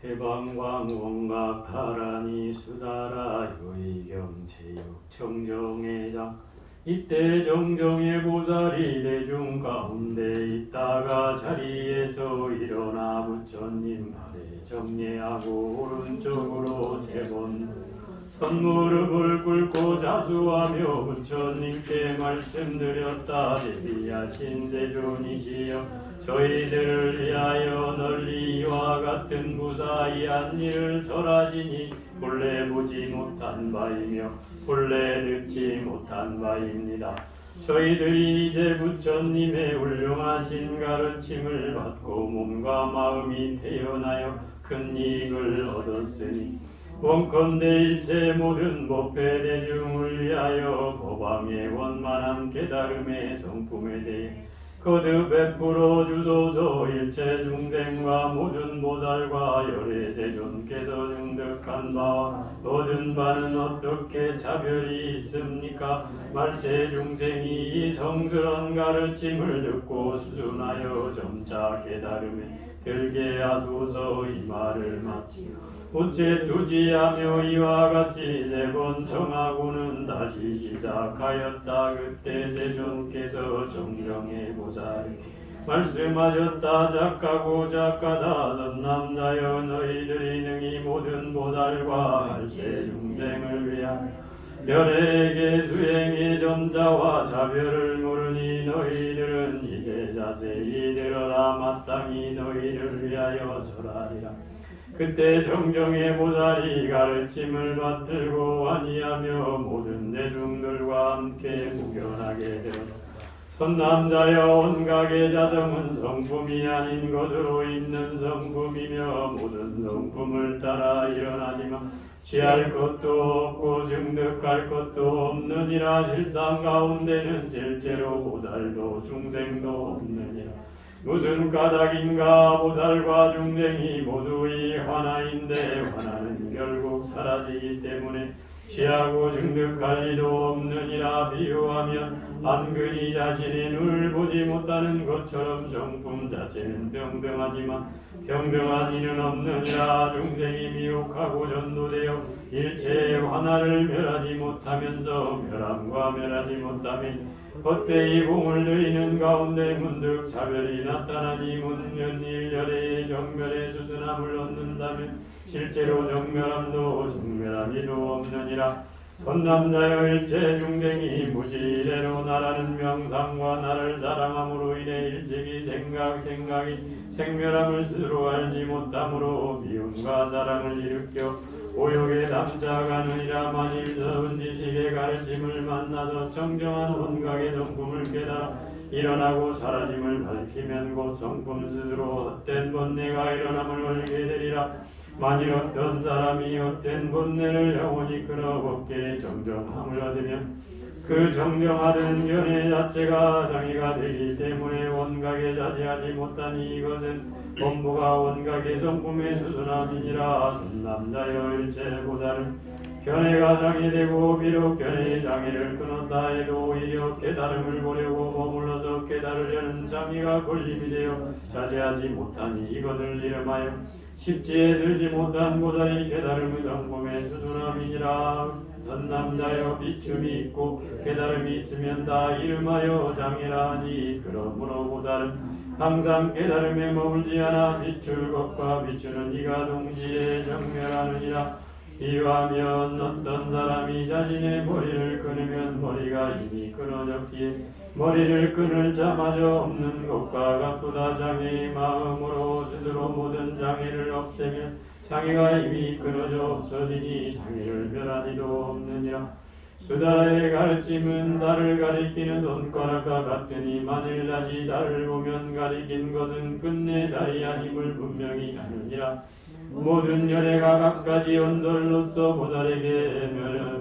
대방광 원각 가라니 수다라 요의경 제육 청정회장 이때 정정의 보살이 대중 가운데 있다가 자리에서 일어나 부처님 아래 정례하고 오른쪽으로 세 번 선무릎을 꿇고 자수하며 부처님께 말씀드렸다. 대비하신 세존이시여 저희들을 위하여 널리 이와 같은 무사히한 일을 설하시니 본래 보지 못한 바이며 본래 듣지 못한 바입니다. 저희들이 이제 부처님의 훌륭하신 가르침을 받고 몸과 마음이 태어나여 큰 이익을 얻었으니 원컨대 일체 모든 법회 대중을 위하여 법왕의 원만한 깨달음의 성품에 대해 거듭 베풀어 주소서. 일체 중생과 모든 보살과 열애세존께서 증득한 바와 얻은 바는 어떻게 차별이 있습니까? 말세 중생이 이 성스러운 가르침을 듣고 수준하여 점차 깨달음에 들게 하소서. 이 말을 마치고 우체 두지하며 이와 같이 세 번 청하고는 다시 시작하였다. 그때 세존께서 정정의 보살이 말씀하셨다. 작가고 작가다 선남자여 너희들이 능히 모든 보살과 말세 중생을 위하여 열애에게 수행의 점자와 차별을 모르니 너희들은 이제 자세히 들어라. 마땅히 너희를 위하여 설하리라. 그때 정정의 보살이 가르침을 받들고 아니하며 모든 대중들과 함께 무견하게 되었다. 선남자여 온각의 자성은 성품이 아닌 것으로 있는 성품이며 모든 성품을 따라 일어나지만 취할 것도 없고 증득할 것도 없느니라. 실상 가운데는 실제로 보살도 중생도 없느니라. 무슨 까닭인가? 보살과 중생이 모두 이 화나인데 화나는 결국 사라지기 때문에 취하고 증득할 리도 없느니라. 비유하면 안근히 자신의 눈을 보지 못하는 것처럼 정품 자체는 병등하지만 병등한 이는 없느니라. 중생이 미혹하고 전도되어 일체의 화나를 멸하지 못하면서 멸함과 멸하지 못하면 헛되이 공을 들이는 가운데 문득 차별이 나타나니 문면일 열애의 정멸의 수순함을 얻는다면 실제로 정멸함도 정멸함이도 없느니라. 선남자여 일체 중생이 무지이래로 나라는 명상과 나를 사랑함으로 인해 일찍이 생각이 생멸함을 스스로 알지 못함으로 미움과 사랑을 일으켜 오욕에 담자가느니라. 만일 서은 지식의 가르침을 만나서 정정한 원각의 성품을 깨달아 일어나고 사라짐을 밝히면 곧 성품 스스로 헛된 본내가 일어남을 알게 되리라. 만일 어떤 사람이 헛된 본내를 영원히 끊어먹게 정정함을 얻으면 그 정정하던 견해 자체가 장애가 되기 때문에 원각에 자제하지 못하니 이것은 본부가 원각의 성품의 수순함이니라. 선남자여 일체 보살은 견해가 장애되고 비록 견해의 장애를 끊었다 해도 오히려 깨달음을 보려고 머물러서 깨달으려는 장애가 걸림이 되어 자제하지 못하니 이것을 이름하여 십지에 들지 못한 보살이 깨달음의 성품의 수순함이니라. 선남자여 비춤이 있고 깨달음이 있으면 다 이름하여 장애라 하니 그러므로 보살은 항상 깨달음에 머물지 않아 비출 것과 비추는 이가 동시에 정멸하느니라. 이와면 어떤 사람이 자신의 머리를 끊으면 머리가 이미 끊어졌기에 머리를 끊을 자마저 없는 것과 같도다. 장애의 마음으로 스스로 모든 장애를 없애면 장애가 이미 끊어져 없어지니 장애를 멸하니도 없느니라. 수다의 가르침은 달을 가리키는 손가락과 같으니 만일 다시 달을 보면 가리킨 것은 끝내 달이 아님을 분명히 아느니라. 모든 열애가 각가지 언설로서 보살에게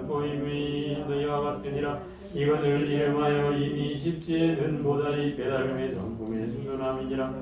보임이 너희와 같으니라. 이것을 이름하여 이미 십지에 든 보살이 깨달음의 성품의 수순함이니라.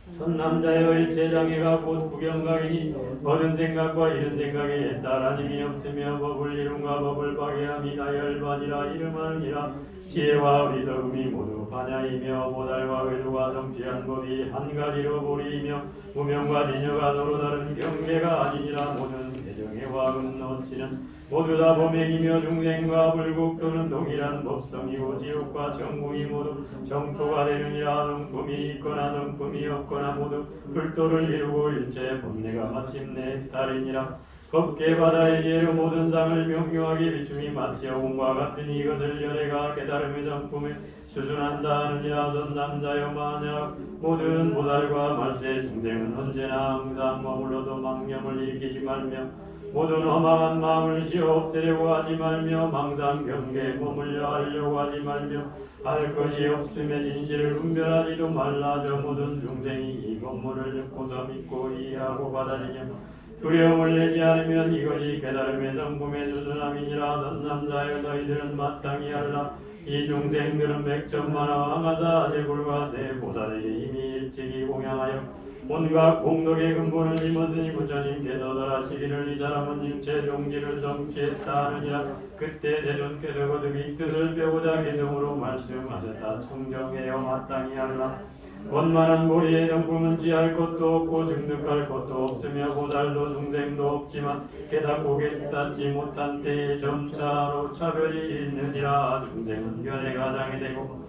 선남자여 일체장애가 곧 구경각이니 얻은 생각과 이른 생각에 따라님이 없으며 법을 이룬과 법을 파괴함이나 열반이라 이름하느니라. 지혜와 어리석음이 모두 반야이며 보살과 의도가 성취한 법이 한 가지로 보리이며 무명과 진여가 서로 다른 경계가 아니니라. 모든 대정의 화금 넘치는 모두 다 범행이며 중생과 불국 또는 동일한 법성이고 지옥과 천국이 모두 정토가 되느니라. 성품이 있거나 성품이 없거나 모두 불도를 이루고 일체 법례가 마침내 따르니라. 법계 바다의 지혜로 모든 상을 명료하게 비춤이 마치 여공과 같으니 이것을 열애가 깨달음의 정품에 수준한다 하느니라. 선남자여 만약 모든 보살과 말세 중생은 언제나 항상 머물러도 망념을 일으키지 말며 모든 험악한 마음을 씌어 없애려고 하지 말며 망상 경계에 머물려 하려고 하지 말며 할 것이 없음에 진실을 분별하지도 말라. 저 모든 중생이 이 법문을 듣고서 믿고 이해하고 받아들이며 두려움을 내지 않으면 이것이 깨달음의 성품의 수준함이니라. 선남자여 너희들은 마땅히 알라. 이 중생들은 백천만화 항아사 제불과 대보살에게 이미 일찍이 공양하여 온갖 공덕의 근본을 심었으니 부처님께서 설하시기를 이 사람은 육체 종지를 성취했다 하느니라. 그때 세존께서 거듭 이 뜻을 빼고자 개성으로 말씀하셨다. 청정해요 마땅히 알라. 원만한 보리의 정품은 지할 것도 없고 증득할 것도 없으며 보살도 중생도 없지만 깨닫고 깨닫지 못한 때에 점차로 차별이 있느니라. 중생은 견해가 장애되고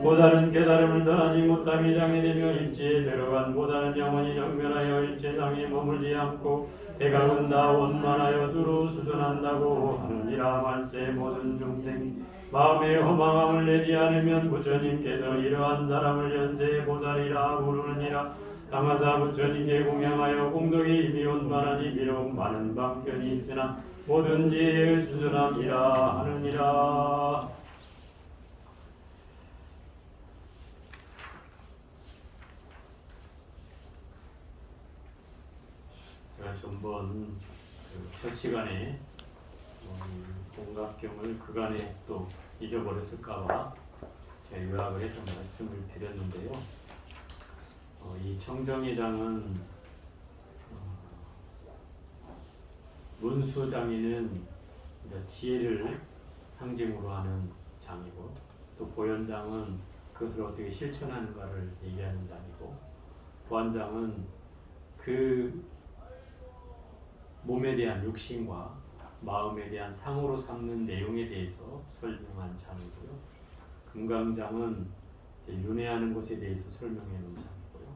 보살은 깨달음을 떠나지 못함이 장애되며 일체에 들어간 보살은 영원히 정멸하여 일체상에 머물지 않고 대각은 다 원만하여 두루 수준한다고 하느니라. 말세 모든 중생 마음에 허망함을 내지 않으면 부처님께서 이러한 사람을 연세의 보살이라 부르느니라. 당하사 부처님께 공양하여 공덕이 이미 원만하니 비록 많은 방편이 있으나 모든 지혜의 수준함이라 하느니라. 제가 전번 첫 시간에 공각경을 그간에 또 잊어버렸을까봐 제가 요약을 해서 말씀을 드렸는데요. 이 청정회장은 문수장에는 지혜를 상징으로 하는 장이고, 또 보현장은 그것을 어떻게 실천하는가를 얘기하는 장이고, 보안장은 그 몸에 대한 육신과 마음에 대한 상으로 삼는 내용에 대해서 설명한 장이고요. 금강장은 이제 윤회하는 것에 대해서 설명해 놓은 장이고요.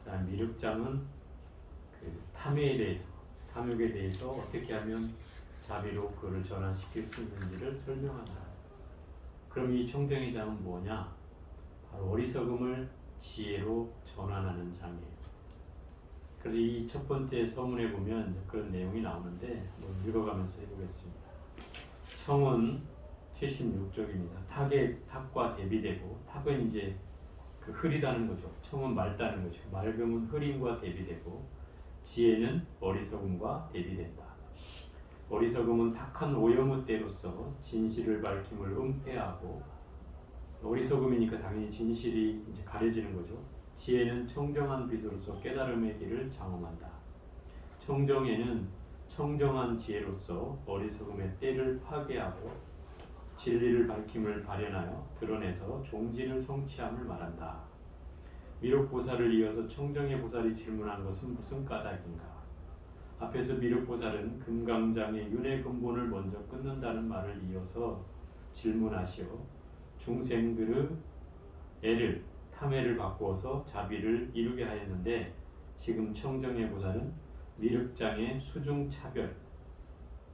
그다음 미륵장은 그 탐욕에 대해서 어떻게 하면 자비로 그를 전환시킬 수 있는지를 설명한다. 그럼 이 청정의 장은 뭐냐? 바로 어리석음을 지혜로 전환하는 장이에요. 그래서 이 첫 번째 서문에 보면 그런 내용이 나오는데 한번 읽어가면서 해보겠습니다. 청은 76쪽입니다. 탁과 대비되고, 탁은 이제 그 흐리다는 거죠. 청은 맑다는 거죠. 맑음은 흐림과 대비되고, 지혜는 어리석음과 대비된다. 어리석음은 탁한 오염의 때로서 진실을 밝힘을 은폐하고, 어리석음이니까 당연히 진실이 이제 가려지는 거죠. 지혜는 청정한 빛으로서 깨달음의 길을 장엄한다. 청정에는 청정한 지혜로서 어리석음의 때를 파괴하고 진리를 밝힘을 발현하여 드러내서 종지를 성취함을 말한다. 미륵보살을 이어서 청정의 보살이 질문한 것은 무슨 까닭인가? 앞에서 미륵보살은 금강장의 윤회 근본을 먼저 끊는다는 말을 이어서 질문하시어 중생들의 탐해를 바꾸어서 자비를 이루게 하였는데, 지금 청정의 보살은 미륵장의 수중 차별,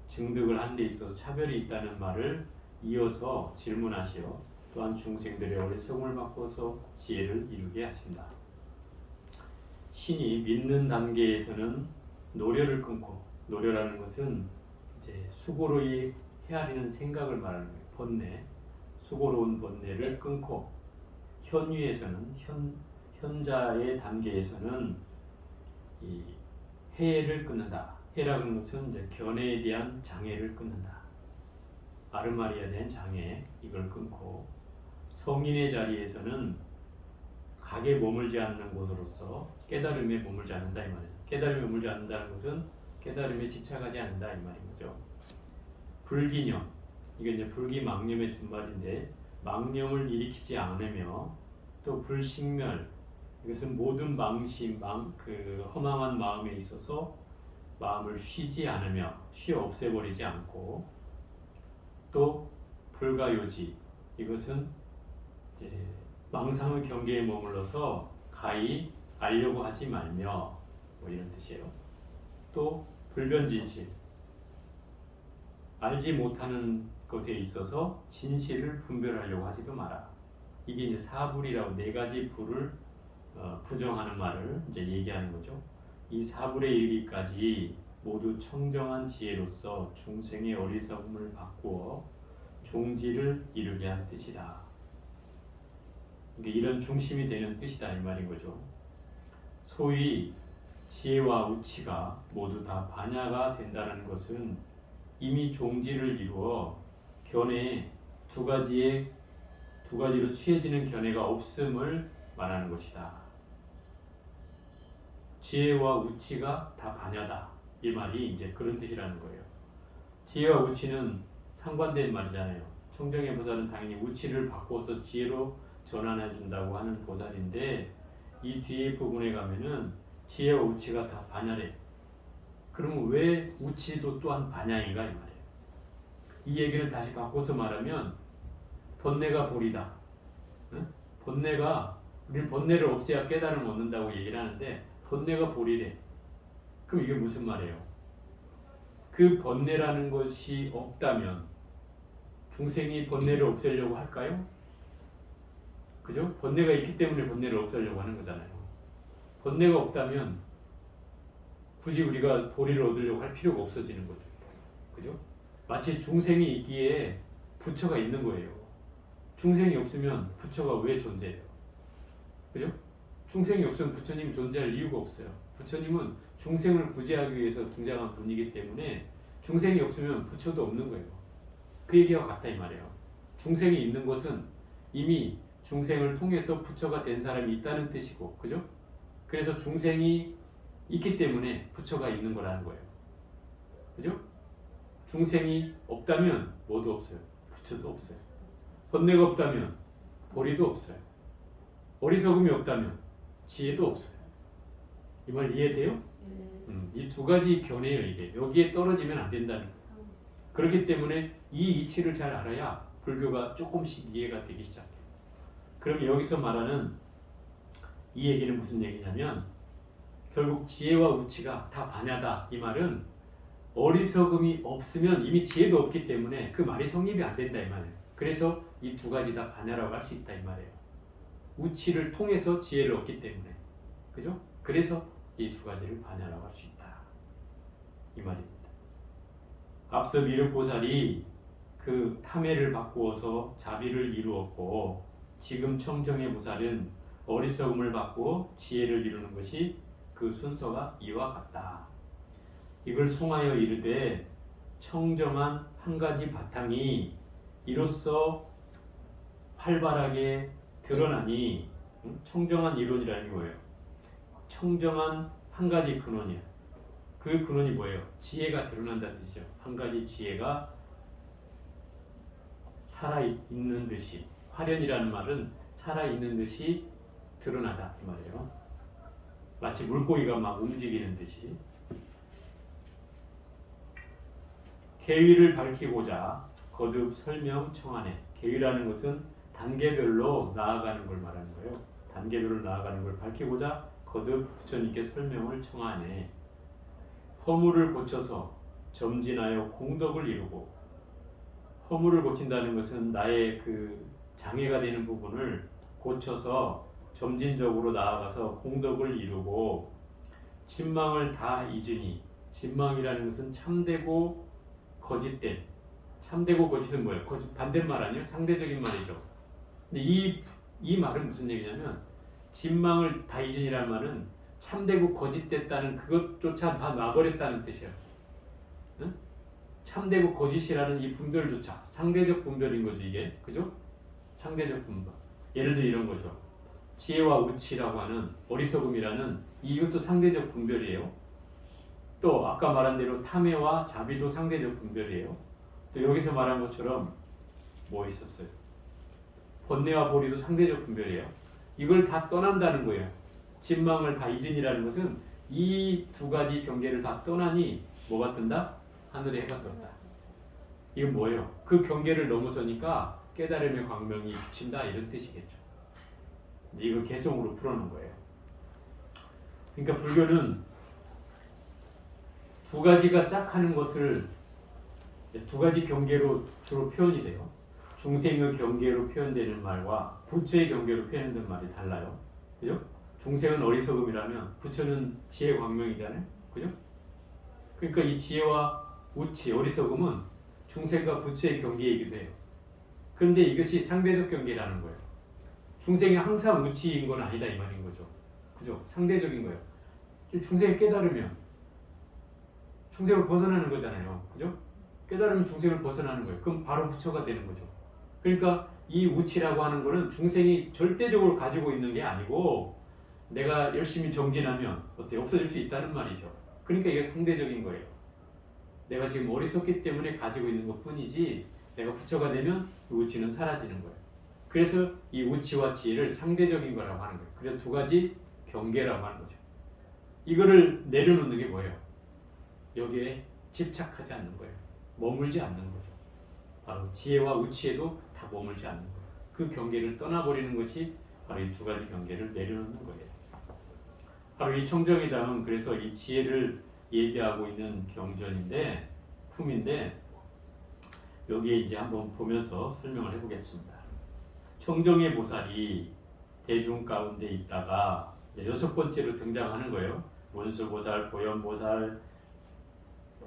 증득을 한 데 있어서 차별이 있다는 말을 이어서 질문하시어 또한 중생들의 어리석음을 바꿔서 지혜를 이루게 하신다. 신이 믿는 단계에서는 노려를 끊고, 노려라는 것은 이제 수고로 헤아리는 생각을 말하는 거예요. 번뇌, 수고로운 번뇌를 끊고, 현위에서는 현자의 단계에서는 이 해를 끊는다. 해라는 것은 이제 견해에 대한 장애를 끊는다. 아르마리아에 대한 장애, 이걸 끊고, 성인의 자리에서는 각에 머물지 않는 곳으로서 깨달음에 머물지 않는다 이 말이에요. 깨달음에 머물지 않는다는 것은 깨달음에 집착하지 않는다 이 말인 거죠. 불기념, 이게 이제 불기망념의 준말인데 망념을 일으키지 않으며 또 불식멸, 이것은 모든 망심, 허망한 마음에 있어서 마음을 쉬지 않으며 없애버리지 않고 또 불가요지, 이것은 이제 망상의 경계에 머물러서 가히 알려고 하지 말며 뭐 이런 뜻이에요. 또 불변진실, 알지 못하는 것에 있어서 진실을 분별하려고 하지도 마라. 이게 이제 사불이라고 네 가지 불을 부정하는 말을 이제 얘기하는 거죠. 이 사불에 이르기까지 모두 청정한 지혜로서 중생의 어리석음을 바꾸어 종지를 이루게 한 뜻이다. 이런 중심이 되는 뜻이다 이 말인 거죠. 소위 지혜와 우치가 모두 다 반야가 된다는 것은 이미 종지를 이루어 견해 두 가지로 취해지는 견해가 없음을 말하는 것이다. 지혜와 우치가 다 반야다. 이 말이 이제 그런 뜻이라는 거예요. 지혜와 우치는 상반된 말이잖아요. 청정의 보살은 당연히 우치를 바꿔서 지혜로 전환해 준다고 하는 보살인데 이 뒤에 부분에 가면은 지혜와 우치가 다 반야래. 그러면 왜 우치도 또한 반야인가 이 말이에요. 이 얘기를 다시 바꿔서 말하면 번뇌가 볼이다. 응? 우리는 번뇌를 없애야 깨달음을 얻는다고 얘기를 하는데 번뇌가 볼이래. 그럼 이게 무슨 말이에요? 그 번뇌라는 것이 없다면 중생이 번뇌를 없애려고 할까요? 그죠? 번뇌가 있기 때문에 번뇌를 없애려고 하는 거잖아요. 번뇌가 없다면 굳이 우리가 보리를 얻으려고 할 필요가 없어지는 거죠. 그죠? 마치 중생이 있기에 부처가 있는 거예요. 중생이 없으면 부처가 왜 존재해요? 그죠? 중생이 없으면 부처님이 존재할 이유가 없어요. 부처님은 중생을 구제하기 위해서 등장한 분이기 때문에 중생이 없으면 부처도 없는 거예요. 그 얘기와 같다 이 말이에요. 중생이 있는 것은 이미 중생을 통해서 부처가 된 사람이 있다는 뜻이고, 그죠? 그래서 중생이 있기 때문에 부처가 있는 거라는 거예요. 그죠? 중생이 없다면 뭐도 없어요. 부처도 없어요. 번뇌가 없다면 보리도 없어요. 어리석음이 없다면 지혜도 없어요. 이 말 이해돼요? 이 두 가지 견해예요. 이게 여기에 떨어지면 안 된다는 거예요. 그렇기 때문에 이 이치를 잘 알아야 불교가 조금씩 이해가 되기 시작해요. 그럼 여기서 말하는 이 얘기는 무슨 얘기냐면 결국 지혜와 우치가 다 반야다. 이 말은 어리석음이 없으면 이미 지혜도 없기 때문에 그 말이 성립이 안 된다 이 말이에요. 그래서 이 두 가지 다 반야라고 할 수 있다 이 말이에요. 우치를 통해서 지혜를 얻기 때문에, 그죠? 그래서 이 두 가지를 반야라고 할 수 있다 이 말입니다. 앞서 미륵보살이 그 탐해를 바꾸어서 자비를 이루었고 지금 청정의 보살은 어리석음을 바꾸어 지혜를 이루는 것이 그 순서가 이와 같다. 이걸 송하여 이르되 청정한 한 가지 바탕이 이로써 활발하게 드러나니, 청정한 이론이라는 게 뭐예요? 청정한 한 가지 근원이야. 그 근원이 뭐예요? 지혜가 드러난다는 뜻이죠. 한 가지 지혜가 살아있는 듯이, 화련이라는 말은 살아있는 듯이 드러나다 이 말이에요. 마치 물고기가 막 움직이는 듯이. 계위를 밝히고자 거듭 설명 청하네. 계위라는 것은 단계별로 나아가는 걸 말하는 거예요. 단계별로 나아가는 걸 밝히고자 거듭 부처님께 설명을 청하네. 허물을 고쳐서 점진하여 공덕을 이루고, 허물을 고친다는 것은 나의 그 장애가 되는 부분을 고쳐서 점진적으로 나아가서 공덕을 이루고, 진망을 다 잊으니, 진망이라는 것은 참되고 거짓된, 참되고 거짓은 뭐예요? 거짓 반대말 아니에요? 상대적인 말이죠. 근데 이 말은 무슨 얘기냐면 진망을 다 잊으니라는 말은 참되고 거짓됐다는 그것조차 다 놔버렸다는 뜻이에요. 응? 참되고 거짓이라는 이 분별조차 상대적 분별인 거죠 이게, 그죠? 상대적 분별. 예를 들어 이런 거죠. 지혜와 우치라고 하는 어리석음이라는 이것도 상대적 분별이에요. 또 아까 말한 대로 탐해와 자비도 상대적 분별이에요. 또 여기서 말한 것처럼 뭐 있었어요? 번뇌와 보리도 상대적 분별이에요. 이걸 다 떠난다는 거예요. 진망을 다 잊으니라는 것은 이 두 가지 경계를 다 떠나니 뭐가 뜬다? 하늘에 해가 떴다. 이건 뭐예요? 그 경계를 넘어서니까 깨달음의 광명이 비친다 이런 뜻이겠죠. 이거 개성으로 풀어놓은 거예요. 그러니까 불교는 두 가지가 짝 하는 것을 두 가지 경계로 주로 표현이 돼요. 중생의 경계로 표현되는 말과 부처의 경계로 표현되는 말이 달라요. 그죠? 중생은 어리석음이라면 부처는 지혜 광명이잖아요. 그죠? 그러니까 이 지혜와 우치, 어리석음은 중생과 부처의 경계이기도 해요. 그런데 이것이 상대적 경계라는 거예요. 중생이 항상 우치인 건 아니다 이 말인 거죠. 그죠? 상대적인 거예요. 중생이 깨달으면 중생을 벗어나는 거잖아요. 그죠? 깨달으면 중생을 벗어나는 거예요. 그럼 바로 부처가 되는 거죠. 그러니까 이 우치라고 하는 거는 중생이 절대적으로 가지고 있는 게 아니고 내가 열심히 정진하면 어때? 없어질 수 있다는 말이죠. 그러니까 이게 상대적인 거예요. 내가 지금 어리석기 때문에 가지고 있는 것 뿐이지 내가 부처가 되면 우치는 사라지는 거예요. 그래서 이 우치와 지혜를 상대적인 거라고 하는 거예요. 그래서 두 가지 경계라고 하는 거죠. 이거를 내려놓는 게 뭐예요? 여기에 집착하지 않는 거예요. 머물지 않는 거죠. 바로 지혜와 우치에도 다 머물지 않는 거예요. 그 경계를 떠나버리는 것이 바로 이 두 가지 경계를 내려놓는 거예요. 바로 이 청정회장은 그래서 이 지혜를 얘기하고 있는 경전인데 품인데 여기에 이제 한번 보면서 설명을 해보겠습니다. 청정의 보살이 대중 가운데 있다가 여섯 번째로 등장하는 거예요. 원수보살, 보현보살,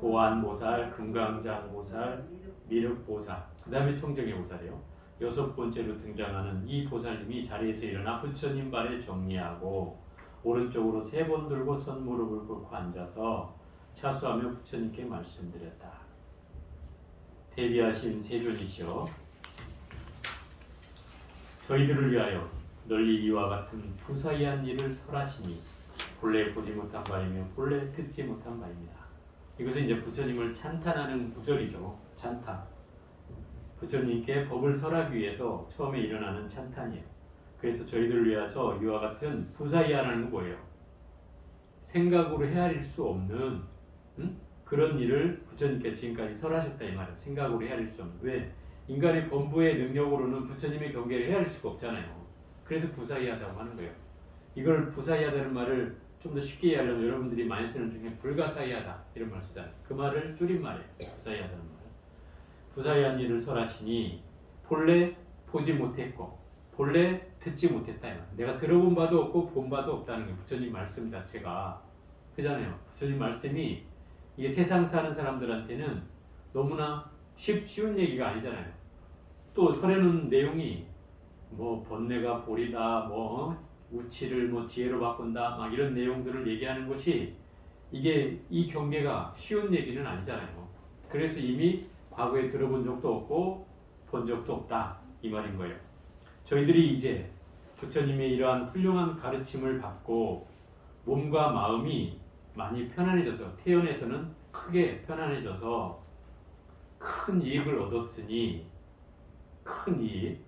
보안보살, 금강장보살, 미륵보살, 그 다음에 청정의 보살이요. 여섯 번째로 등장하는 이 보살님이 자리에서 일어나 부처님 발에 정리하고 오른쪽으로 세 번 들고 선무릎을 꿇고 앉아서 차수하며 부처님께 말씀드렸다. 대비하신 세존이시여, 저희들을 위하여 널리 이와 같은 부사이한 일을 설하시니 본래 보지 못한 바이며 본래 듣지 못한 바입니다. 이것은 이제 부처님을 찬탄하는 구절이죠. 찬탄. 부처님께 법을 설하기 위해서 처음에 일어나는 찬탄이에요. 그래서 저희들을 위해서 이와 같은 부사이하라는 건 뭐예요? 생각으로 헤아릴 수 없는 그런 일을 부처님께 지금까지 설하셨다 이 말이에요. 생각으로 헤아릴 수 없는. 왜? 인간의 범부의 능력으로는 부처님의 경계를 헤아릴 수가 없잖아요. 그래서 부사이하다고 하는 거예요. 이걸 부사이하다는 말을 좀 더 쉽게 이해하려면 여러분들이 많이 쓰는 중에 불가사이하다 이런 말 쓰잖아요. 그 말을 줄임말이에요. 부사이하다는 말. 부사이한 일을 설하시니 본래 보지 못했고 본래 듣지 못했다. 내가 들어본 바도 없고 본 바도 없다는 게 부처님 말씀 자체가 그잖아요. 부처님 말씀이 이게 세상 사는 사람들한테는 너무나 쉬운 얘기가 아니잖아요. 또 설해놓은 내용이 뭐 번뇌가 보리다, 뭐 우치를 뭐 지혜로 바꾼다, 막 이런 내용들을 얘기하는 것이 이게 이 경계가 쉬운 얘기는 아니잖아요. 그래서 이미 과거에 들어본 적도 없고 본 적도 없다 이 말인 거예요. 저희들이 이제 부처님의 이러한 훌륭한 가르침을 받고 몸과 마음이 많이 편안해져서 태연에서는 크게 편안해져서 큰 이익을 얻었으니 큰 이익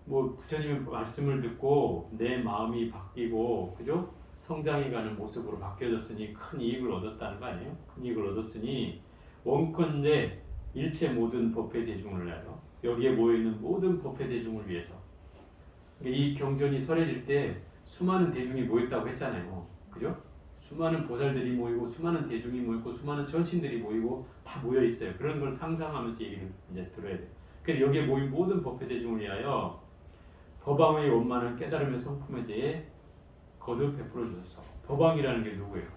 뭐 부처님의 말씀을 듣고 내 마음이 바뀌고 그죠? 성장해가는 모습으로 바뀌어졌으니 큰 이익을 얻었다는 거 아니에요? 큰 이익을 얻었으니 원컨대 일체 모든 법회 대중을 위하여 여기에 모여있는 모든 법회 대중을 위해서 이 경전이 설해질 때 수많은 대중이 모였다고 했잖아요. 그죠? 수많은 보살들이 모이고 수많은 대중이 모이고 수많은 전신들이 모이고 다 모여 있어요. 그런 걸 상상하면서 얘기를 이제 들어야 돼요. 그래서 여기에 모인 모든 법회 대중을 위하여 법왕의 원만한 깨달음의 성품에 대해 거듭 베풀어 주소서. 법왕이라는 게 누구예요?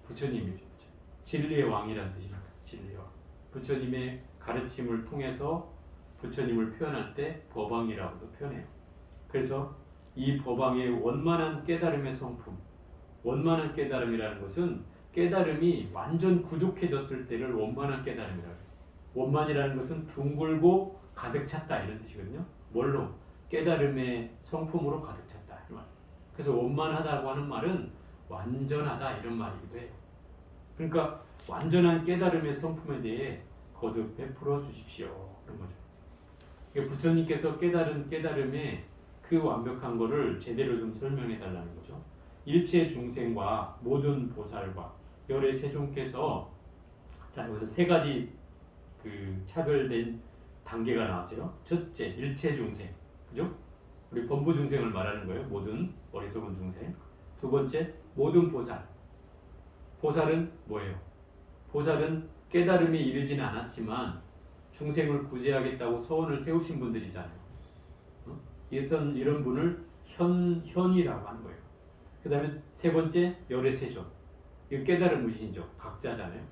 부처님이죠. 진리의 왕이라는 뜻입니다. 진리의 왕. 부처님의 가르침을 통해서 부처님을 표현할 때 법왕이라고도 표현해요. 그래서 이 법왕의 원만한 깨달음의 성품, 원만한 깨달음이라는 것은 깨달음이 완전 부족해졌을 때를 원만한 깨달음이라고 해요. 원만이라는 것은 둥글고 가득 찼다 이런 뜻이거든요. 뭘로? 깨달음의 성품으로 가득 찼다. 이 말. 그래서 원만하다고 하는 말은 완전하다 이런 말이기도 해요. 그러니까 완전한 깨달음의 성품에 대해 거듭 베풀어 주십시오. 그런 거죠. 그러니까 부처님께서 깨달은 깨달음의 그 완벽한 거를 제대로 좀 설명해 달라는 거죠. 일체 중생과 모든 보살과 열의 세종께서 자 여기서 세 가지 그 차별된 단계가 나왔어요. 첫째 일체 중생, 그죠? 우리 범부 중생을 말하는 거예요. 모든 어리석은 중생. 두 번째 모든 보살. 보살은 뭐예요? 보살은 깨달음에 이르지는 않았지만 중생을 구제하겠다고 서원을 세우신 분들이잖아요. 이런 분을 현이라고 하는 거예요. 그 다음에 세 번째 열의 세존. 이 깨달음 무신조 각자잖아요.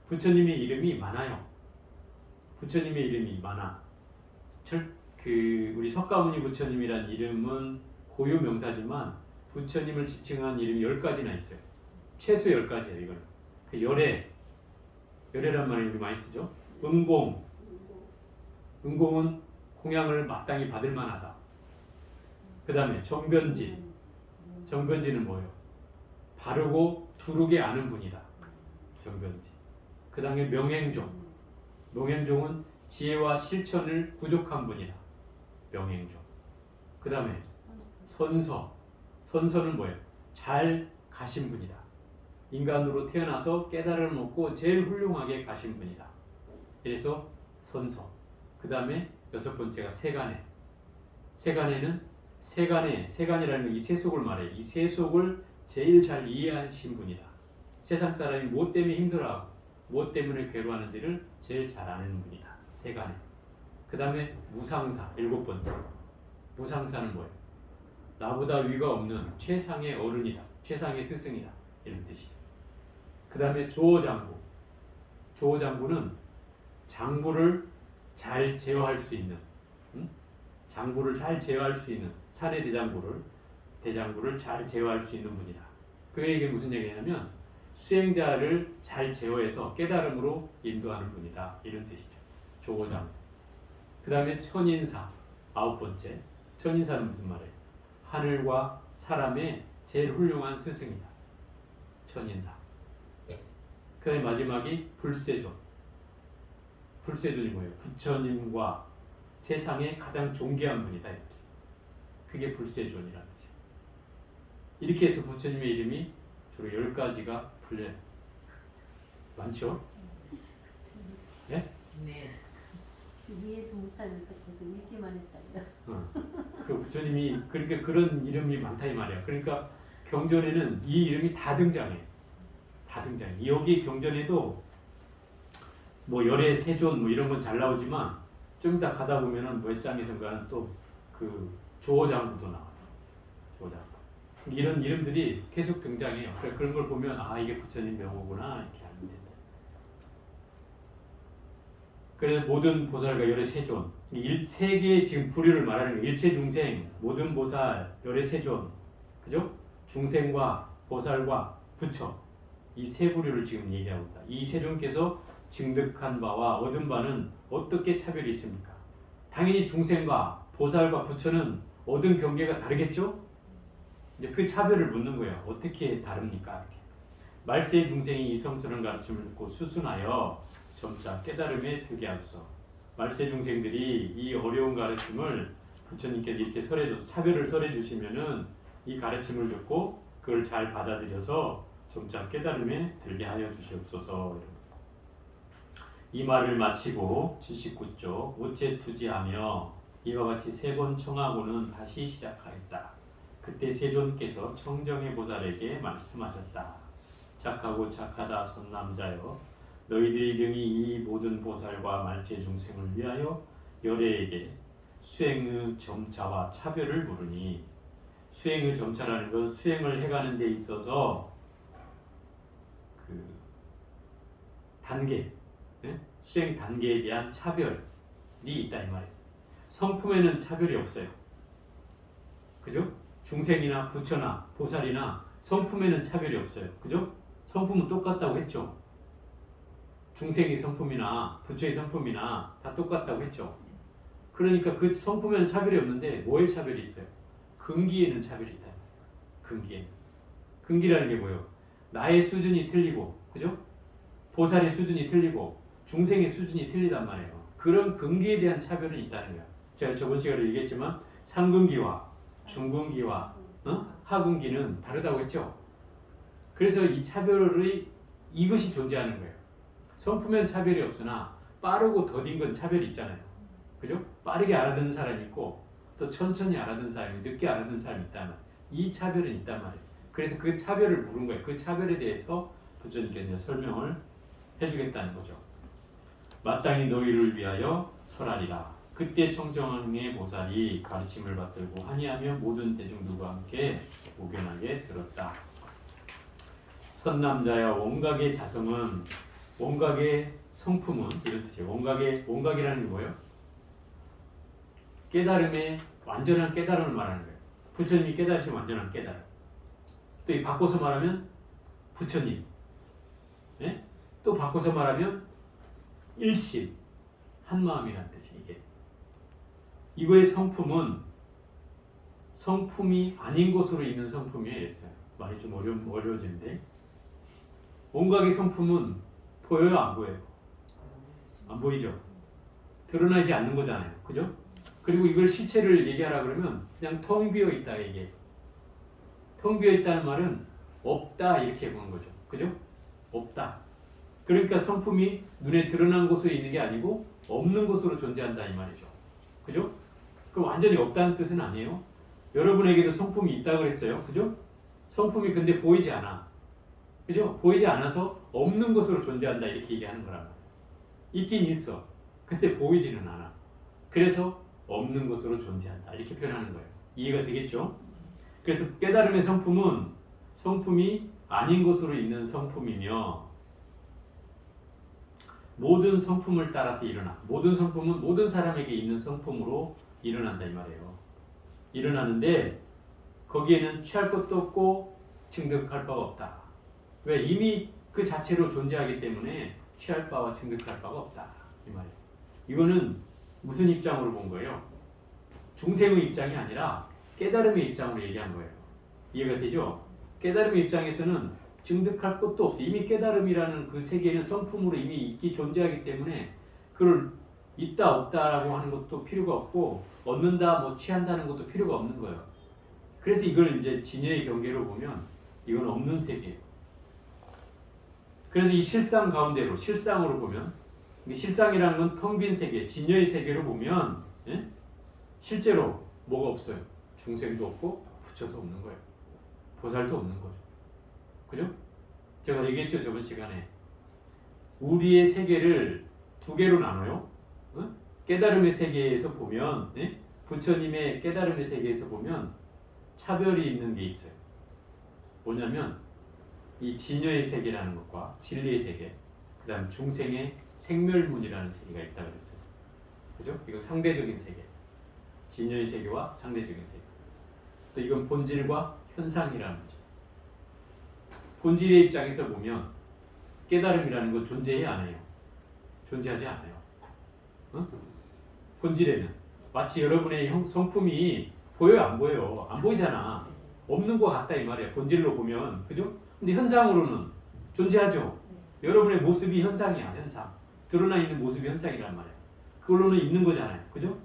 부처님의 이름이 많아요. 부처님의 이름이 많아. 우리 석가모니 부처님이란 이름은 고유 명사지만 부처님을 지칭한 이름이 10가지나 있어요. 최소 10가지예요. 이거는. 그 열애란 말을 우리 많이 쓰죠. 은공은 공양을 마땅히 받을 만하다. 그 다음에 정변지는 뭐예요? 바르고 두르게 아는 분이다. 정변지. 그 다음에 명행종은 지혜와 실천을 부족한 분이다. 명행종. 그 다음에 선서는 뭐예요? 잘 가신 분이다. 인간으로 태어나서 깨달음을 얻고 제일 훌륭하게 가신 분이다. 그래서 선서. 그 다음에 여섯 번째가 세간해. 세간이라는 이 세속을 말해요. 이 세속을 제일 잘 이해하신 분이다. 세상 사람이 무엇 때문에 힘들어하고 무엇 때문에 괴로워하는지를 제일 잘 아는 분이다. 세간해. 그 다음에 무상사. 7번째. 무상사는 뭐예요? 나보다 위가 없는 최상의 어른이다. 최상의 스승이다. 이런 뜻이죠. 그 다음에 조장부는 장부를 잘 제어할 수 있는, 장부를 잘 제어할 수 있는 사내 대장부를 잘 제어할 수 있는 분이다. 그에게 무슨 얘기냐면 수행자를 잘 제어해서 깨달음으로 인도하는 분이다. 이런 뜻이죠. 조장부. 그 다음에 천인사. 9번째. 천인사는 무슨 말이에요? 하늘과 사람의 제일 훌륭한 스승이다. 천인사. 그 다음에 마지막이 불세존. 불세존이 뭐예요? 부처님과 세상에 가장 존귀한 분이다. 그게 불세존이라는 뜻이에요. 이렇게 해서 부처님의 이름이 주로 10가지가 불려요. 많죠? 예? 네. 이해도 못하면서 계속 읽기만 했다고요. 그 부처님이 그러니까 그런 이름이 많다 이 말이야. 그러니까 경전에는 이 이름이 다 등장해. 여기 경전에도 뭐 열의 세존 뭐 이런 건 잘 나오지만 좀 이따 가다 보면은 뭐장에선가는 또 그 조장부도 나와요. 조장부. 이런 이름들이 계속 등장해요. 그런 걸 보면 아 이게 부처님 명호구나 이렇게 알면 된다. 그래서 모든 보살과 열의 세존, 세 개의 지금 부류를 말하는 거예요. 일체 중생, 모든 보살, 열의 세존, 그죠? 중생과 보살과 부처 이 세 부류를 지금 얘기하고 있다. 이 세존께서 증득한 바와 얻은 바는 어떻게 차별이 있습니까? 당연히 중생과 보살과 부처는 얻은 경계가 다르겠죠? 이제 그 차별을 묻는 거예요. 어떻게 다릅니까? 이렇게. 말세 중생이 이 성스러운 가르침을 듣고 수순하여 점차 깨달음에 들게 하소서. 말세 중생들이 이 어려운 가르침을 부처님께서 이렇게 설해줘서 차별을 설해주시면은 이 가르침을 듣고 그걸 잘 받아들여서 점차 깨달음에 들게 하여 주시옵소서. 이 말을 마치고 79쪽 우체투지하며 이와 같이 3번 청하고는 다시 시작하였다. 그때 세존께서 청정의 보살에게 말씀하셨다. 착하고 착하다 선남자여 너희들이 등이 이 모든 보살과 말세 중생을 위하여 열애에게 수행의 점차와 차별을 물으니 수행의 점차라는 건 수행을 해가는 데 있어서 그 단계, 수행 단계에 대한 차별이 있다 이 말이에요. 성품에는 차별이 없어요. 그죠? 중생이나 부처나 보살이나 성품에는 차별이 없어요. 그죠? 성품은 똑같다고 했죠. 중생의 성품이나 부처의 성품이나 다 똑같다고 했죠. 그러니까 그 성품에는 차별이 없는데 뭐에 차별이 있어요? 근기에는 차별이 있다. 근기에는. 근기라는 게 뭐예요? 나의 수준이 틀리고, 그죠? 보살의 수준이 틀리고, 중생의 수준이 틀리단 말이에요. 그런 근기에 대한 차별은 있다는 거야. 제가 저번 시간에 얘기했지만 상근기와 중근기와 하근기는 다르다고 했죠. 그래서 이 차별의 이것이 존재하는 거예요. 성품엔 차별이 없으나 빠르고 더딘 건 차별이 있잖아요. 그죠? 빠르게 알아듣는 사람이 있고 또 천천히 알아듣는 사람이 늦게 알아듣는 사람이 있다면 이 차별은 있단 말이에요. 그래서 그 차별을 물은 거예요. 그 차별에 대해서 부처님께서 설명을 해주겠다는 거죠. 마땅히 너희를 위하여 설하리라. 그때 청정의 보살이 가르침을 받들고 하니하며 모든 대중들과 함께 무견하게 들었다. 선남자야 원각의 자성은 원각의 성품은 이런 뜻이에요. 원각이라는 게 뭐예요? 깨달음의 완전한 깨달음을 말하는 거예요. 부처님이 깨달으신 완전한 깨달음. 또 이 바꿔서 말하면 부처님. 네? 또 바꿔서 말하면 일심, 한마음이라는 뜻이 이게. 이거의 성품은 성품이 아닌 것으로 있는 성품이에요. 이랬어요. 말이 좀 어려워지는데 원각의 성품은 보여요? 안 보여요? 안 보이죠? 드러나지 않는 거잖아요. 그죠? 그리고 이걸 실체를 얘기하라 그러면 그냥 텅 비어 있다 이게. 텅 비어 있다는 말은 없다 이렇게 보는 거죠. 그죠? 없다. 그러니까 성품이 눈에 드러난 곳으로 있는 게 아니고 없는 곳으로 존재한다 이 말이죠. 그죠? 그럼 완전히 없다는 뜻은 아니에요. 여러분에게도 성품이 있다고 그랬어요. 그죠? 성품이 근데 보이지 않아. 그죠? 보이지 않아서 없는 것으로 존재한다 이렇게 얘기하는 거라고. 있긴 있어. 근데 보이지는 않아. 그래서 없는 것으로 존재한다 이렇게 표현하는 거예요. 이해가 되겠죠? 그래서 깨달음의 성품은 성품이 아닌 것으로 있는 성품이며 모든 성품을 따라서 일어나. 모든 성품은 모든 사람에게 있는 성품으로 일어난다 이 말이에요. 일어나는데 거기에는 취할 것도 없고 증득할 바가 없다. 왜? 이미 그 자체로 존재하기 때문에 취할 바와 증득할 바가 없다 이 말이에요. 이거는 무슨 입장으로 본 거예요? 중생의 입장이 아니라 깨달음의 입장으로 얘기한 거예요. 이해가 되죠? 깨달음의 입장에서는 증득할 것도 없어. 이미 깨달음이라는 그 세계는 성품으로 이미 있기 존재하기 때문에 그걸 있다 없다라고 하는 것도 필요가 없고 얻는다 뭐 취한다는 것도 필요가 없는 거예요. 그래서 이걸 이제 진여의 경계로 보면 이건 없는 세계예요. 그래서 이 실상 가운데로 실상으로 보면 실상이라는 건 텅 빈 세계, 진여의 세계로 보면 예? 실제로 뭐가 없어요. 중생도 없고 부처도 없는 거예요. 보살도 없는 거죠. 그죠? 제가 얘기했죠 저번 시간에 우리의 세계를 두 개로 나눠요. 깨달음의 세계에서 보면 부처님의 깨달음의 세계에서 보면 차별이 있는 게 있어요. 뭐냐면 이 진여의 세계라는 것과 진리의 세계, 그 다음 중생의 생멸문이라는 세계가 있다고 그랬어요. 그죠? 이거 상대적인 세계. 진여의 세계와 상대적인 세계. 또 이건 본질과 현상이라는 거죠. 본질의 입장에서 보면 깨달음이라는 건 존재해 안 해요? 존재하지 않아요. 본질에는 마치 여러분의 성품이 보여요 안 보여요? 안 보이잖아. 없는 것 같다 이 말이에요. 본질로 보면. 그죠? 근데 현상으로는 존재하죠. 여러분의 모습이 현상이야. 현상. 드러나 있는 모습이 현상이란 말이에요. 그걸로는 있는 거잖아요. 그죠?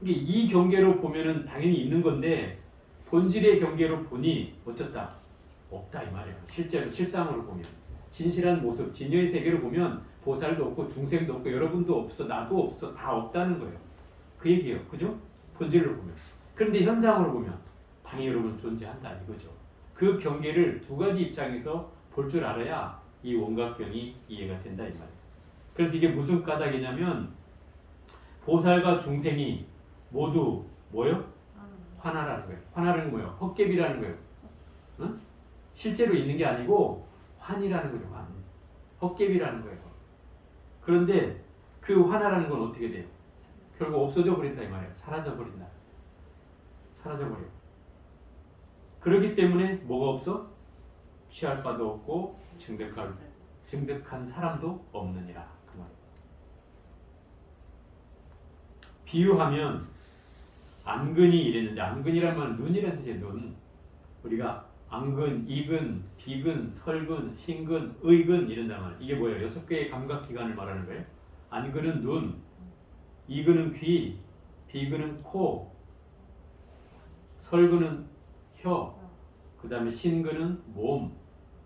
이 경계로 보면은 당연히 있는 건데 본질의 경계로 보니 어쩌다 없다 이 말이에요. 실제로 실상으로 보면 진실한 모습, 진여의 세계로 보면 보살도 없고 중생도 없고 여러분도 없어, 나도 없어, 다 없다는 거예요. 그 얘기예요. 그죠? 본질로 보면. 그런데 현상으로 보면 당연히 여러분 존재한다 이거죠. 그 경계를 두 가지 입장에서 볼 줄 알아야 이 원각경이 이해가 된다 이 말이에요. 그래서 이게 무슨 까닭이냐면 보살과 중생이 모두 뭐요? 환하라는 거예요. 환하는 뭐예요? 헛개비라는 거예요. 응? 실제로 있는 게 아니고 환이라는 거죠. 환. 헛개비라는 거예요. 그런데 그 환하라는 건 어떻게 돼요? 결국 없어져 버린다 이 말이에요. 사라져 버린다. 사라져 버려. 그렇기 때문에 뭐가 없어? 취할 바도 없고 증득한 사람도 없느니라 그 말이에요. 비유하면 안근이 이랬는데 안근이란 말은 눈이란 뜻이에요. 눈. 우리가 안근, 이근, 비근, 설근, 신근, 의근 이런단 말이에요. 이게 뭐예요? 6개의 감각기관을 말하는 거예요. 안근은 눈, 이근은 귀, 비근은 코, 설근은 혀, 그 다음에 신근은 몸,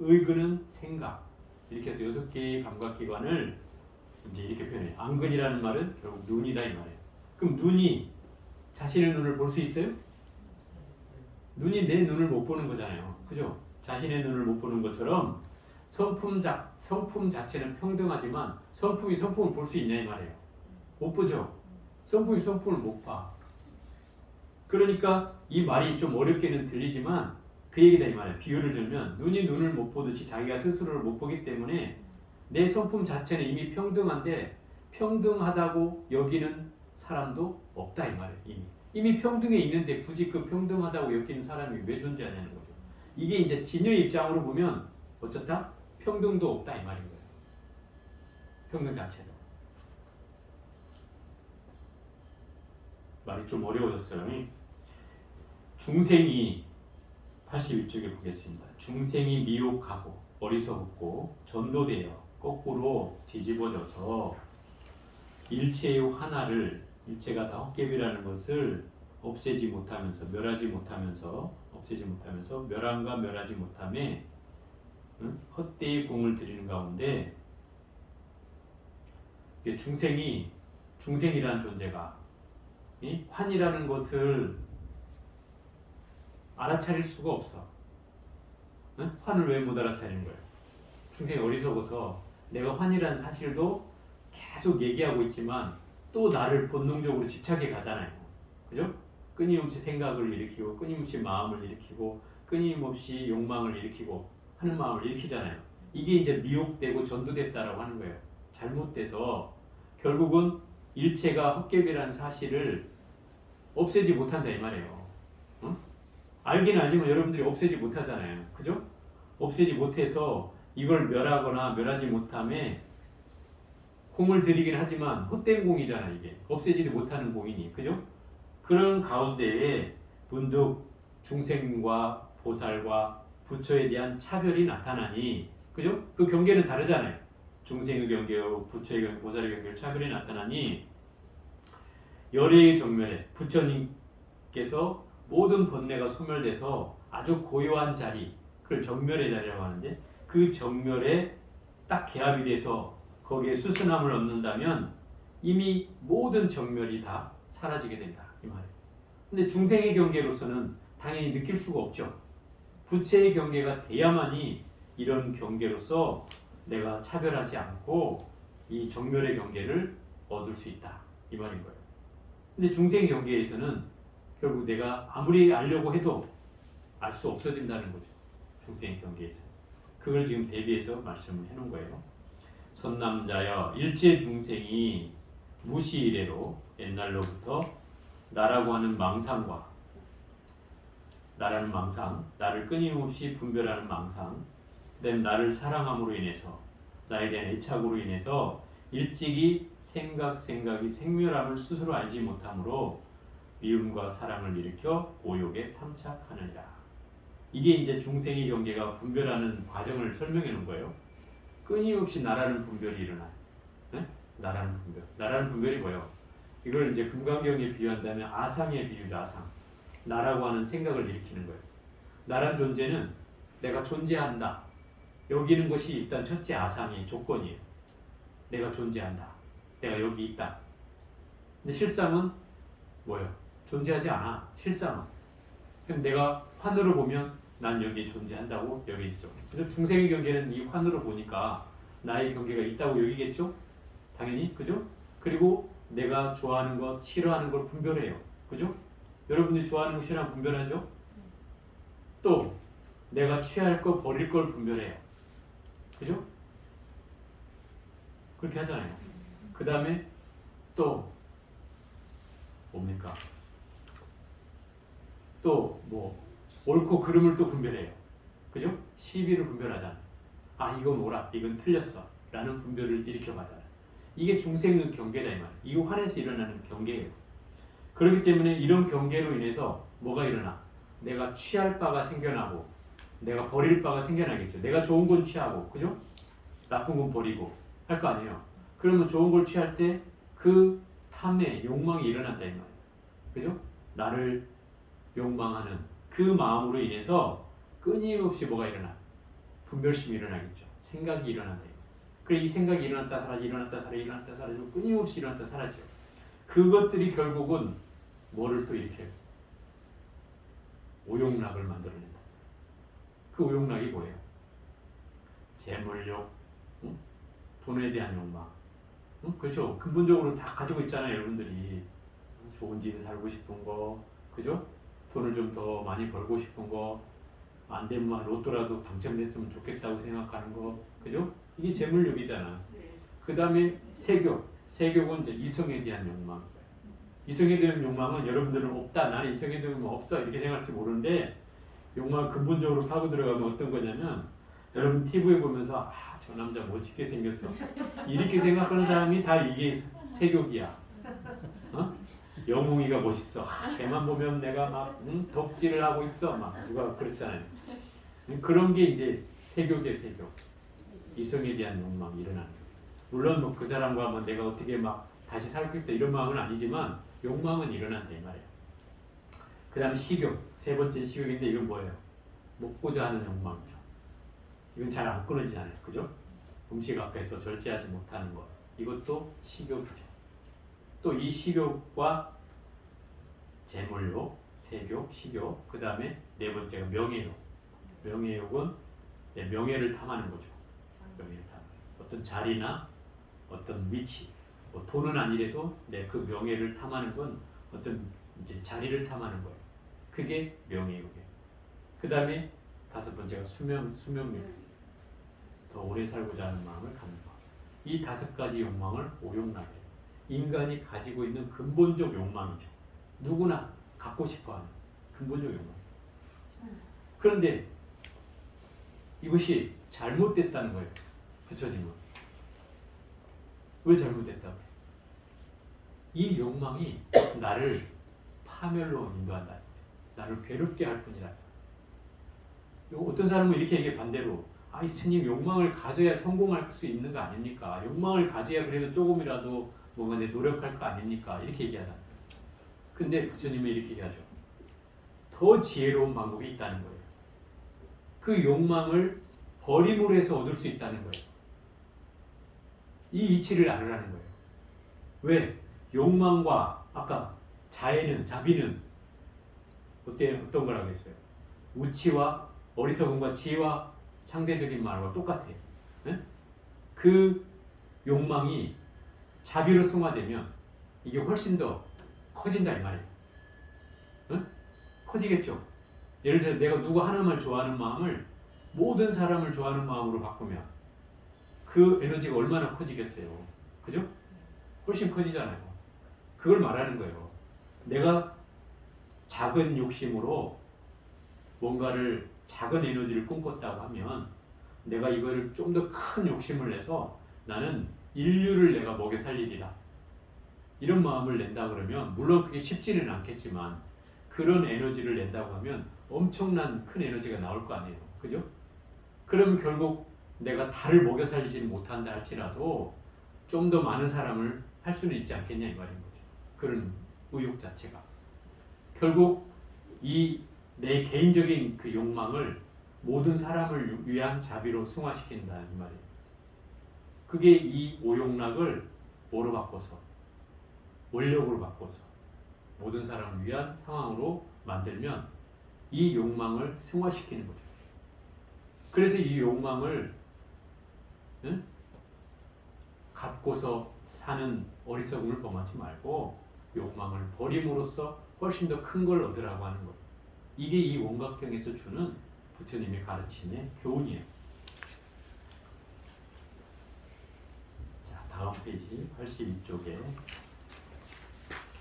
의근은 생각. 이렇게 해서 6개의 감각기관을 이제 이렇게 표현해요. 안근이라는 말은 결국 눈이다 이 말이에요. 그럼 눈이 자신의 눈을 볼 수 있어요? 눈이 내 눈을 못 보는 거잖아요. 그죠? 자신의 눈을 못 보는 것처럼 성품 자체는 평등하지만 성품이 성품을 볼 수 있냐 이 말이에요. 못 보죠? 성품이 성품을 못 봐. 그러니까 이 말이 좀 어렵게는 들리지만 그 얘기다 이 말이에요. 비유를 들면 눈이 눈을 못 보듯이 자기가 스스로를 못 보기 때문에 내 성품 자체는 이미 평등한데 평등하다고 여기는 사람도 없다 이 말이에요. 이미 평등해 있는데 굳이 그 평등하다고 여기는 사람이 왜 존재하냐는 거죠. 이게 이제 진여의 입장으로 보면 어쩌다 평등도 없다 이 말인 거예요. 평등 자체도. 말이 좀 어려워졌어요. 중생이 81쪽에 보겠습니다. 중생이 미혹하고 어리석고 전도되어 거꾸로 뒤집어져서 일체의 하나를 일체가 다 헛개비라는 것을 없애지 못하면서 없애지 못하면서 멸함과 멸하지 못함에 헛되이 공을 들이는 가운데 중생이라는 존재가 이 환이라는 것을 알아차릴 수가 없어. 환을 왜 못 알아차리는 거예요? 중생이 어리석어서 내가 환이라는 사실도 계속 얘기하고 있지만 또 나를 본능적으로 집착해 가잖아요. 그죠? 끊임없이 생각을 일으키고 끊임없이 마음을 일으키고 끊임없이 욕망을 일으키고 하는 마음을 일으키잖아요. 이게 이제 미혹되고 전도됐다라고 하는 거예요. 잘못돼서 결국은 일체가 헛개비라는 사실을 없애지 못한다 이 말이에요. 응? 알긴 알지만 여러분들이 없애지 못하잖아요. 그죠? 없애지 못해서 이걸 멸하거나 멸하지 못함에 공을 들이긴 하지만 헛된 공이잖아 이게. 없애지도 못하는 공이니. 그죠? 그런 가운데에 문득 중생과 보살과 부처에 대한 차별이 나타나니 그죠? 그 경계는 다르잖아요. 중생의 경계와 부처의 경계, 보살의 경계 차별이 나타나니 열애의 정멸에 부처님께서 모든 번뇌가 소멸돼서 아주 고요한 자리, 그걸 정멸의 자리라고 하는데 그 정멸에 딱 개합이 돼서 거기에 수순함을 얻는다면 이미 모든 정멸이 다 사라지게 된다 이 말이에요. 근데 중생의 경계로서는 당연히 느낄 수가 없죠. 부처의 경계가 돼야만이 이런 경계로서 내가 차별하지 않고 이 정멸의 경계를 얻을 수 있다 이 말인 거예요. 근데 중생의 경계에서는 결국 내가 아무리 알려고 해도 알 수 없어진다는 거죠. 중생의 경계에서. 그걸 지금 대비해서 말씀을 해놓은 거예요. 선남자여 일체 중생이 무시이래로 옛날로부터 나라고 하는 망상과 나라는 망상, 나를 끊임없이 분별하는 망상, 그다음에 나를 사랑함으로 인해서 나에 대한 애착으로 인해서 일찍이 생각이 생멸함을 스스로 알지 못함으로 미움과 사랑을 일으켜 오욕에 탐착하느니라. 이게 이제 중생의 경계가 분별하는 과정을 설명해 놓은 거예요. 끊임없이 나라는 분별이 일어나요. 네? 나라는 분별이 뭐예요? 이걸 이제 금강경에 비유한다면 아상의 비유죠. 아상. 나라고 하는 생각을 일으키는 거예요. 나란 존재는 내가 존재한다. 여기는 것이 일단 첫째 아상의 조건이에요. 내가 존재한다. 내가 여기 있다. 근데 실상은 뭐예요? 존재하지 않아. 실상은. 그럼 내가 환으로 보면 난 여기에 존재한다고 여기죠. 그래서 중생의 경계는 이 환으로 보니까 나의 경계가 있다고 여기겠죠? 당연히. 그죠? 그리고 내가 좋아하는 것, 싫어하는 걸 분별해요. 그죠? 여러분들이 좋아하는 거, 싫어하는 거 분별하죠? 또 내가 취할 거, 버릴 걸 분별해요. 그죠? 그렇게 하잖아요. 그 다음에 또 뭡니까? 또 뭐 옳고 그름을 또 분별해요. 그죠? 시비를 분별하잖아요. 아 이건 옳아, 이건 틀렸어 라는 분별을 일으켜 가잖아요. 이게 중생의 경계다 이 말이에요. 이거 환에서 일어나는 경계예요. 그렇기 때문에 이런 경계로 인해서 뭐가 일어나? 내가 취할 바가 생겨나고 내가 버릴 바가 생겨나겠죠. 내가 좋은 건 취하고, 그죠? 나쁜 건 버리고 할 거 아니에요. 그러면 좋은 걸 취할 때 그 탐의 욕망이 일어난다 이 말이에요. 그죠? 나를 욕망하는 그 마음으로 인해서 끊임없이 뭐가 일어나? 분별심이 일어나겠죠. 생각이 일어난다. 그래 이 생각이 일어났다 사라지, 일어났다 사라지, 일어났다 사라지고 끊임없이 일어났다 사라져. 그것들이 결국은 뭐를 또 이렇게 오용락을 만들어낸다. 그 오용락이 뭐예요? 재물욕, 응? 돈에 대한 욕망. 응? 그렇죠. 근본적으로 다 가지고 있잖아요, 여러분들이. 좋은 집에 살고 싶은 거, 그죠? 돈을 좀 더 많이 벌고 싶은 거, 안 되면 로또라도 당첨됐으면 좋겠다고 생각하는 거, 그죠? 이게 재물욕이잖아. 그 다음에 세욕. 세욕은 이제 이성에 대한 욕망. 이성에 대한 욕망은 여러분들은 없다, 나는 이성에 대한 욕망 없어 이렇게 생각할지 모르는데 욕망을 근본적으로 파고 들어가면 어떤 거냐면 여러분 TV에 보면서 저 남자 멋있게 생겼어 이렇게 생각하는 사람이 다 이게 세욕이야. 어? 영웅이가 멋있어. 걔만 보면 내가 막 덕질을 하고 있어. 막 누가 그랬잖아요. 그런 게 이제 세욕의 세욕. 이성에 대한 욕망이 일어나는 거예요. 물론 뭐 그 사람과 뭐 내가 어떻게 막 다시 살고 싶다 이런 마음은 아니지만 욕망은 일어난다 이 말이에요. 그 다음에 식욕. 세 번째 식욕인데 이건 뭐예요? 먹고자 하는 욕망이죠. 이건 잘 안 끊어지잖아요. 그죠? 음식 앞에서 절제하지 못하는 것. 이것도 식욕이죠. 또 이 식욕과 재물욕, 세욕, 식욕, 그 다음에 네 번째가 명예욕. 명예욕은 내 명예를 탐하는 거죠. 명예를 탐. 어떤 자리나 어떤 위치, 뭐 돈은 아니래도 내 그 명예를 탐하는 건 어떤 이제 자리를 탐하는 거예요. 그게 명예욕이에요. 그 다음에 다섯 번째가 수명욕. 더 오래 살고자 하는 마음을 갖는 것. 이 다섯 가지 욕망을 오욕락이에요. 인간이 가지고 있는 근본적 욕망이죠. 누구나 갖고 싶어하는 근본적 욕망. 그런데 이것이 잘못됐다는 거예요. 부처님은. 왜 잘못됐다고? 이 욕망이 나를 파멸로 인도한다. 나를 괴롭게 할 뿐이다. 어떤 사람은 이렇게 얘기해 반대로 아이 스님 욕망을 가져야 성공할 수 있는 거 아닙니까? 욕망을 가져야 그래도 조금이라도 뭔가 내 노력할 거 아닙니까? 이렇게 얘기하다. 근데 부처님은 이렇게 얘기하죠. 더 지혜로운 방법이 있다는 거예요. 그 욕망을 버림으로 해서 얻을 수 있다는 거예요. 이 이치를 알으라는 거예요. 왜? 욕망과 아까 자비는 어떤 거라고 했어요? 우치와 어리석음과 지혜와 상대적인 말과 똑같아요. 네? 그 욕망이 자비로 승화되면 이게 훨씬 더 커진다 이 말이에요. 네? 커지겠죠. 예를 들어 내가 누구 하나만 좋아하는 마음을 모든 사람을 좋아하는 마음으로 바꾸면 그 에너지가 얼마나 커지겠어요. 그죠? 훨씬 커지잖아요. 그걸 말하는 거예요. 내가 작은 욕심으로 뭔가를 작은 에너지를 꿈꿨다고 하면 내가 이거를 좀 더 큰 욕심을 내서 나는 인류를 내가 먹여 살리리라. 이런 마음을 낸다 그러면 물론 그게 쉽지는 않겠지만 그런 에너지를 낸다고 하면 엄청난 큰 에너지가 나올 거 아니에요. 그죠? 그러면 결국 내가 달을 먹여 살리지는 못한다 할지라도 좀 더 많은 사람을 할 수는 있지 않겠냐 이 말인 거죠. 그런 의욕 자체가. 결국 이 내 개인적인 그 욕망을 모든 사람을 위한 자비로 승화시킨다 이 말이에요. 그게 이 오욕락을 뭐로 바꿔서 원력으로 바꿔서 모든 사람을 위한 상황으로 만들면 이 욕망을 승화시키는 거죠. 그래서 이 욕망을 갖고서 사는 어리석음을 범하지 말고 욕망을 버림으로써 훨씬 더 큰 걸 얻으라고 하는 거예요. 이게 이 원각경에서 주는 부처님의 가르침의 교훈이에요. 자, 다음 페이지 82쪽에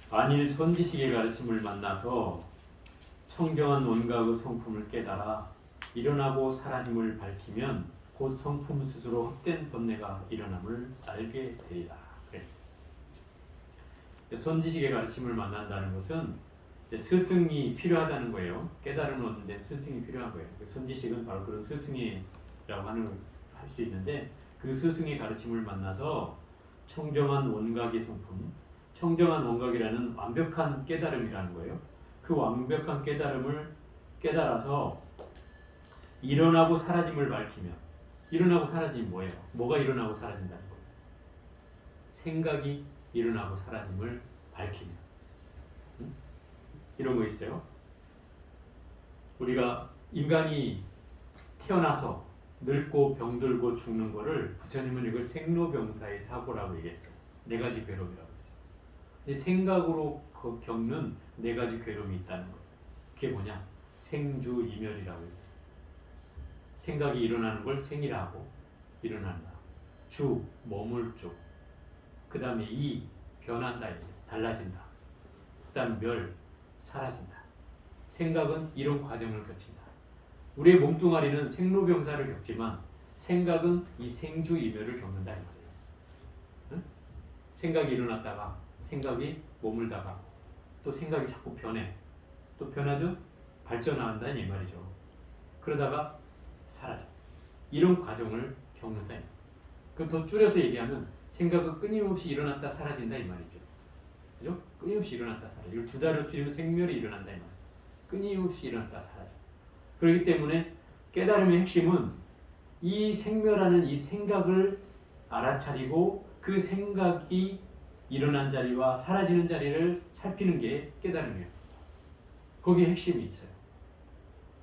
만일 선지식의 가르침을 만나서 청정한 원각의 성품을 깨달아 일어나고 사라짐을 밝히면 곧 성품 스스로 헛된 번뇌가 일어남을 알게 되리라. 그랬어요. 선지식의 가르침을 만난다는 것은 스승이 필요하다는 거예요. 깨달음을 얻는데 스승이 필요한 거예요. 선지식은 바로 그런 스승이라고 할 수 있는데 그 스승의 가르침을 만나서 청정한 원각의 성품, 청정한 원각이라는 완벽한 깨달음이라는 거예요. 그 완벽한 깨달음을 깨달아서 일어나고 사라짐을 밝히면, 일어나고 사라짐이 뭐예요? 뭐가 일어나고 사라진다는 거예요? 생각이 일어나고 사라짐을 밝히면. 이런 거 있어요. 우리가 인간이 태어나서 늙고 병들고 죽는 거를 부처님은 이걸 생로병사의 사고라고 얘기했어요. 네 가지 괴로움이라고 했어요. 근데 생각으로 겪는 네 가지 괴로움이 있다는 거예요. 그게 뭐냐? 생주이멸이라고 해요. 생각이 일어나는 걸 생이라 하고, 일어난다. 주, 머물주. 그 다음에 이, 변한다. 달라진다. 그 다음 멸, 사라진다. 생각은 이런 과정을 거친다. 우리의 몸뚱아리는 생로병사를 겪지만 생각은 이 생주이멸을 겪는다 이 말이에요. 응? 생각이 일어났다가 생각이 머물다가 또 생각이 자꾸 변해. 또 변하죠? 발전한다는 이 말이죠. 그러다가 사라져. 이런 과정을 겪는다 이 말이에요. 그럼 더 줄여서 얘기하면 생각은 끊임없이 일어났다 사라진다 이 말이죠. 그죠? 끊임없이 일어났다 사라져. 이걸 두 자로 줄이면 생멸이 일어난다 이 말이에요. 끊임없이 일어났다 사라져. 그렇기 때문에 깨달음의 핵심은 이 생멸하는 이 생각을 알아차리고 그 생각이 일어난 자리와 사라지는 자리를 살피는 게 깨달음이에요. 거기에 핵심이 있어요.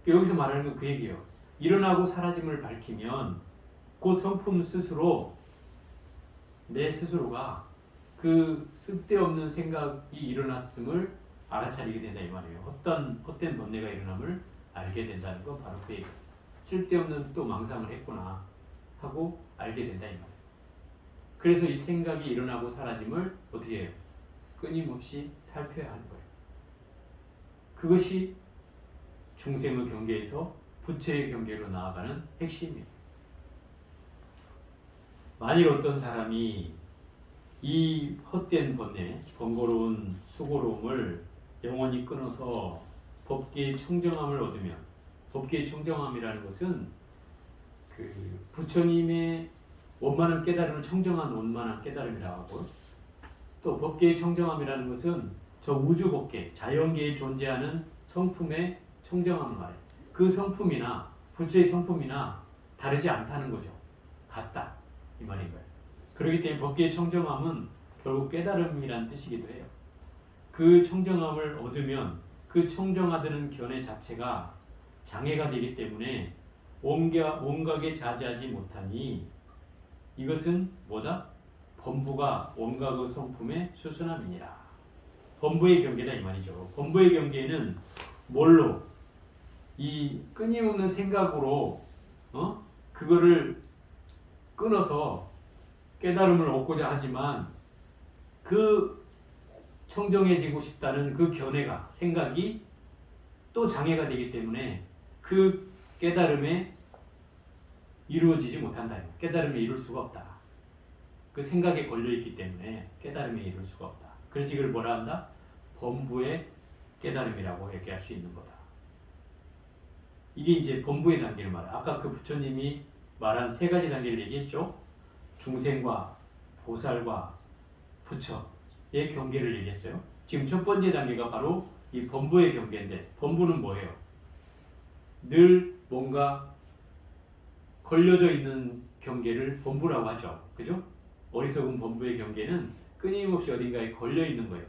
여기서 말하는 건 그 얘기예요. 일어나고 사라짐을 밝히면 그 성품 스스로 내 스스로가 그 쓸데없는 생각이 일어났음을 알아차리게 된다 이 말이에요. 헛된 번뇌가 일어남을 알게 된다는 건 바로 그 얘기예요. 쓸데없는 또 망상을 했구나 하고 알게 된다 이 말이에요. 그래서 이 생각이 일어나고 사라짐을 어떻게 해요? 끊임없이 살펴야 하는 거예요. 그것이 중생의 경계에서 부처의 경계로 나아가는 핵심이에요. 만일 어떤 사람이 이 헛된 번뇌, 번거로운 수고로움을 영원히 끊어서 법계의 청정함을 얻으면, 법계의 청정함이라는 것은 그 부처님의 원만한 깨달음을 청정한 원만한 깨달음이라고 하고, 또 법계의 청정함이라는 것은 저 우주 법계, 자연계에 존재하는 성품의 청정함을 말해요. 그 성품이나 부처의 성품이나 다르지 않다는 거죠. 같다 이 말인 거예요. 그렇기 때문에 법계의 청정함은 결국 깨달음이란 뜻이기도 해요. 그 청정함을 얻으면 그 청정하다는 견해 자체가 장애가 되기 때문에 원각에 자제하지 못하니 이것은 뭐다? 범부가 원각의 성품의 수순함이니라. 범부의 경계다 이 말이죠. 범부의 경계는 뭘로? 이 끊임없는 생각으로 그거를 끊어서 깨달음을 얻고자 하지만 그 청정해지고 싶다는 그 견해가, 생각이 또 장애가 되기 때문에 그 깨달음에 이루어지지 못한다. 깨달음에 이룰 수가 없다. 그 생각에 걸려있기 때문에 깨달음에 이룰 수가 없다. 그래서 이걸 뭐라 한다? 범부의 깨달음이라고 얘기할 수 있는 거다. 이게 이제 범부의 단계를 말해요. 아까 그 부처님이 말한 세 가지 단계를 얘기했죠. 중생과 보살과 부처의 경계를 얘기했어요. 지금 첫 번째 단계가 바로 이 범부의 경계인데, 범부는 뭐예요? 늘 뭔가 걸려져 있는 경계를 범부라고 하죠. 그죠? 어리석은 범부의 경계는 끊임없이 어딘가에 걸려 있는 거예요.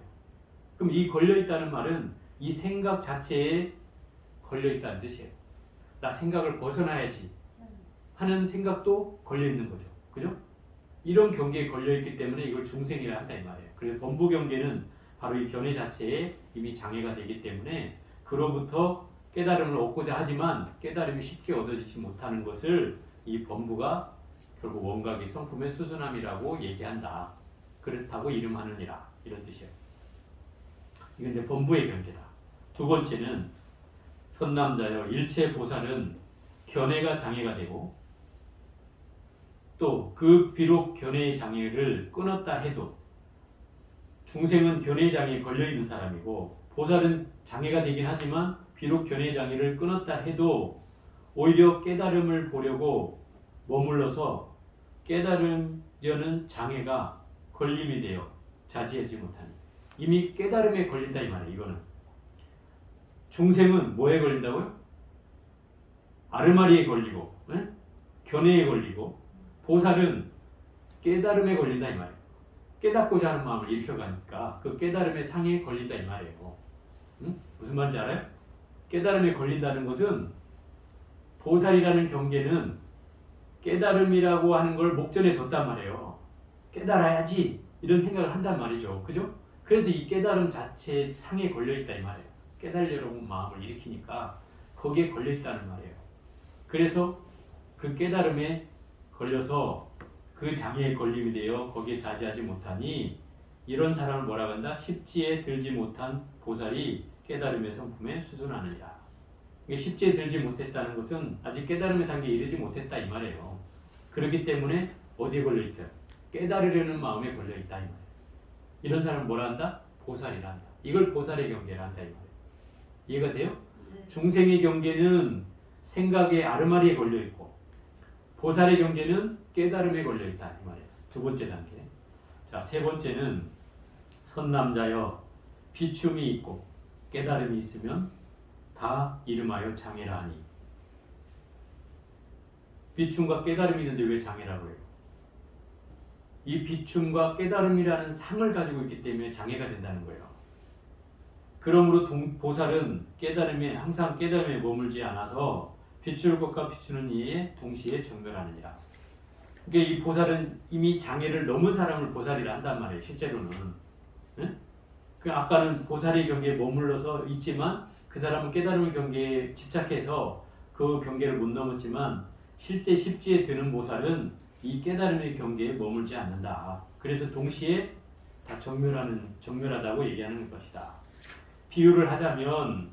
그럼 이 걸려 있다는 말은 이 생각 자체에 걸려 있다는 뜻이에요. 나 생각을 벗어나야지 하는 생각도 걸려 있는 거죠. 그죠? 이런 경계에 걸려 있기 때문에 이걸 중생이라 한다 이 말이에요. 그래서 범부 경계는 바로 이 견해 자체에 이미 장애가 되기 때문에 그로부터 깨달음을 얻고자 하지만 깨달음이 쉽게 얻어지지 못하는 것을 이 범부가 결국 원각의 성품의 수순함이라고 얘기한다. 그렇다고 이름하느니라. 이런 뜻이에요. 이건 이제 범부의 경계다. 두 번째는 선남자여 일체 보살은 견해가 장애가 되고 또 그 비록 견해의 장애를 끊었다 해도 중생은 견해장애에 걸려있는 사람이고 보살은 장애가 되긴 하지만 비록 견해장애를 끊었다 해도 오히려 깨달음을 보려고 머물러서 깨달으려는 장애가 걸림이 되어 자제하지 못하니 이미 깨달음에 걸린다 이 말이에요. 이거는 중생은 뭐에 걸린다고요? 아르마리에 걸리고 견해에 걸리고 보살은 깨달음에 걸린다 이 말이에요. 깨닫고자 하는 마음을 일으켜가니까 그 깨달음의 상에 걸린다 이 말이에요. 무슨 말인지 알아요? 깨달음에 걸린다는 것은 보살이라는 경계는 깨달음이라고 하는 걸 목전에 뒀단 말이에요. 깨달아야지 이런 생각을 한단 말이죠. 그죠? 그래서 이 깨달음 자체 상에 걸려있다 이 말이에요. 깨달으려고 마음을 일으키니까 거기에 걸려있다는 말이에요. 그래서 그 깨달음에 걸려서 그 장애에 걸림이 되어 거기에 자제하지 못하니 이런 사람을 뭐라고 한다? 십지에 들지 못한 보살이 깨달음의 성품에 수순하느니라. 십지에 들지 못했다는 것은 아직 깨달음의 단계에 이르지 못했다 이 말이에요. 그렇기 때문에 어디에 걸려 있어요? 깨달으려는 마음에 걸려 있다 이 말이에요. 이런 사람을 뭐라 한다? 보살이라 한다. 이걸 보살의 경계라 한다 이 말이에요. 이해가 돼요? 네. 중생의 경계는 생각의 아르마리에 걸려 있고 보살의 경계는 깨달음에 걸려 있다 이 말이에요. 두 번째 단계. 자, 세 번째는 선남자여 비춤이 있고 깨달음이 있으면 다 이름하여 장애라 하니. 비춤과 깨달음이 있는데 왜 장애라고 해요? 이 비춤과 깨달음이라는 상을 가지고 있기 때문에 장애가 된다는 거예요. 그러므로 보살은 깨달음에 항상 깨달음에 머물지 않아서 비추는 것과 비추는 이에 동시에 정멸하느니라. 그러니까 이 보살은 이미 장애를 넘은 사람을 보살이라 한단 말이에요. 실제로는. 네? 그 아까는 보살의 경계에 머물러서 있지만 그 사람은 깨달음의 경계에 집착해서 그 경계를 못 넘었지만 실제 십지에 드는 보살은 이 깨달음의 경계에 머물지 않는다. 그래서 동시에 다 정멸하다고 얘기하는 것이다. 비유를 하자면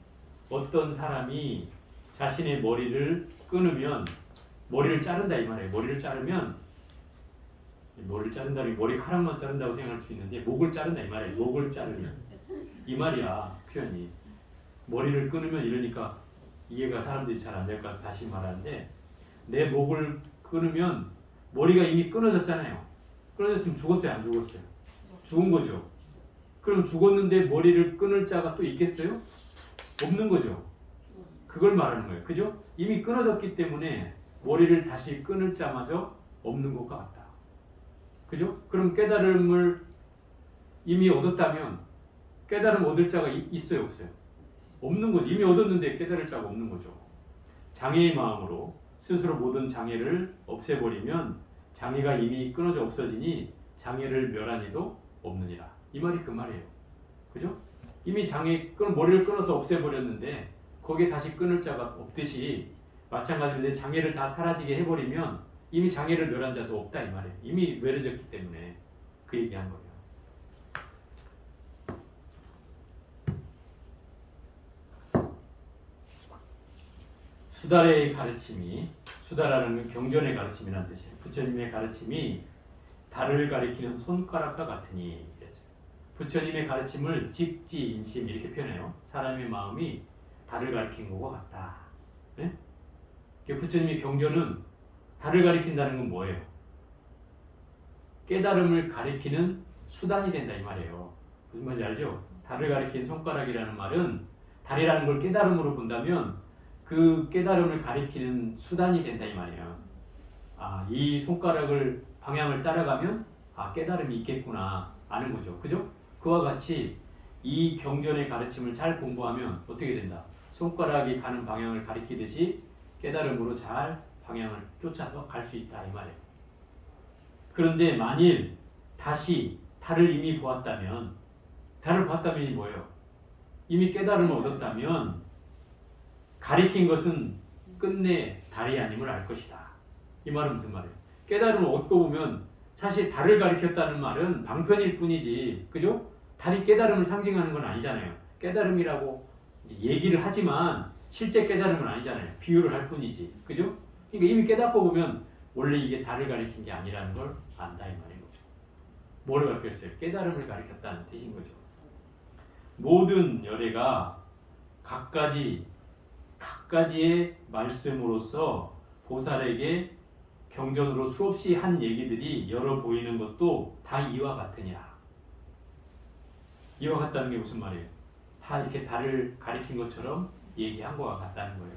어떤 사람이 자신의 머리를 끊으면 머리를 자른다 이 말이에요. 머리를 자르면 머리를 자른다는 머리카락만 자른다고 생각할 수 있는데 목을 자른다 이 말이에요. 목을 자르면 이 말이야 표현이. 머리를 끊으면 이러니까 이해가 사람들이 잘 안 될 것 같아 다시 말하는데 내 목을 끊으면 머리가 이미 끊어졌잖아요. 끊어졌으면 죽었어요 안 죽었어요? 죽은 거죠. 그럼 죽었는데 머리를 끊을 자가 또 있겠어요? 없는 거죠. 그걸 말하는 거예요. 그죠? 이미 끊어졌기 때문에 머리를 다시 끊을 자마저 없는 것과 같다. 그죠? 그럼 깨달음을 이미 얻었다면 깨달음 얻을 자가 있어요 없어요? 없는 거죠. 이미 얻었는데 깨달을 자가 없는 거죠. 장애의 마음으로 스스로 모든 장애를 없애버리면 장애가 이미 끊어져 없어지니 장애를 멸하니도 없느니라. 이 말이 그 말이에요. 그죠? 이미 머리를 끊어서 없애버렸는데 거기에 다시 끊을 자가 없듯이 마찬가지로 내 장애를 다 사라지게 해버리면 이미 장애를 멸한 자도 없다 이 말이에요. 이미 멸해졌기 때문에 그 얘기한 거예요. 수달의 가르침이 수달하는 건 경전의 가르침이라는 뜻이에요. 부처님의 가르침이 달을 가리키는 손가락과 같으니 그랬어요. 부처님의 가르침을 직지인심 이렇게 표현해요. 사람의 마음이 달을 가리키는 것과 같다. 네? 부처님의 경전은 달을 가리킨다는 건 뭐예요? 깨달음을 가리키는 수단이 된다 이 말이에요. 무슨 말인지 알죠? 달을 가리키는 손가락이라는 말은 달이라는 걸 깨달음으로 본다면 그 깨달음을 가리키는 수단이 된다 이 말이에요. 아, 이 손가락을 방향을 따라가면 아 깨달음이 있겠구나 아는 거죠. 그죠? 그와 같이 이 경전의 가르침을 잘 공부하면 어떻게 된다? 손가락이 가는 방향을 가리키듯이 깨달음으로 잘 방향을 쫓아서 갈 수 있다 이 말이에요. 그런데 만일 다시 달을 이미 보았다면 달을 봤다면이 뭐예요? 이미 깨달음을 얻었다면 가리킨 것은 끝내 달이 아님을 알 것이다. 이 말은 무슨 말이에요? 깨달음을 얻고 보면 사실 달을 가리켰다는 말은 방편일 뿐이지, 그죠? 달이 깨달음을 상징하는 건 아니잖아요. 깨달음이라고 이제 얘기를 하지만 실제 깨달음은 아니잖아요. 비유를 할 뿐이지, 그죠? 그러니까 이미 깨닫고 보면 원래 이게 달을 가리킨 게 아니라는 걸 안다 이 말인 거죠. 뭐를 가르쳤어요? 깨달음을 가르쳤다는 뜻인 거죠. 모든 열애가 각가지의 말씀으로서 보살에게 경전으로 수없이 한 얘기들이 열어 보이는 것도 다 이와 같으니라. 이와 같다는 게 무슨 말이에요? 다 이렇게 달을 가리킨 것처럼 얘기한 것과 같다는 거예요.